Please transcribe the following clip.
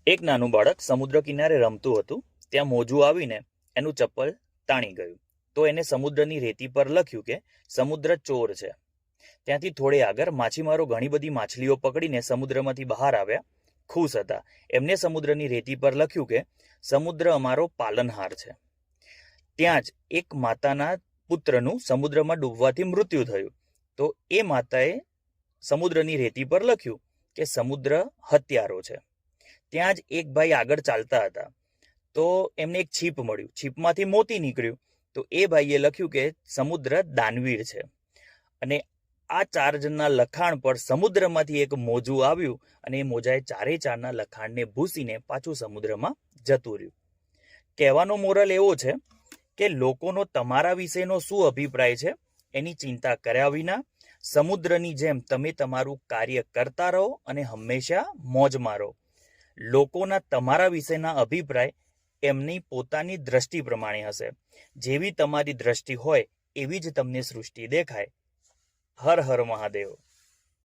એક નાનું બાળક સમુદ્ર કિનારે રમતું હતું. ત્યાં મોજું આવીને એનું ચપ્પલ તાણી ગયું. તો એને સમુદ્રની રેતી પર લખ્યું કે સમુદ્ર ચોર છે. ત્યાંથી થોડે આગળ માછીમારો ઘણી બધી માછલીઓ પકડીને સમુદ્રમાંથી બહાર આવ્યા. ખુશ હતા. એમને સમુદ્રની રેતી પર લખ્યું કે સમુદ્ર અમારો પાલનહાર છે. ત્યાં જ એક માતાના પુત્રનું સમુદ્રમાં ડૂબવાથી મૃત્યુ થયું. તો એ માતાએ સમુદ્રની રેતી પર લખ્યું કે સમુદ્ર હત્યારો છે. ત્યાં જ એક ભાઈ આગળ ચાલતા હતા. તો એમને એક છીપ મળ્યું. છીપમાંથી મોતી નીકળ્યું. તો એ ભાઈએ લખ્યું કે સમુદ્ર દાનવીર છે. અને આ 4 જણના લખાણ પર સમુદ્રમાંથી એક મોજું આવ્યું અને એ મોજાએ 4 લખાણને ભૂસીને પાછું સમુદ્રમાં જતું રહ્યું. કહેવાનો મોરલ એવો છે કે લોકોનો તમારા વિશેનો શું અભિપ્રાય છે એની ચિંતા કર્યા વિના સમુદ્રની જેમ તમે તમારું કાર્ય કરતા રહો અને હંમેશા મોજમાં રહો. લોકોના તમારા વિશેના અભિપ્રાય એમની પોતાની દ્રષ્ટિ પ્રમાણે હશે. જેવી તમારી દ્રષ્ટિ હોય એવી જ તમને સૃષ્ટિ દેખાય. હર હર મહાદેવ.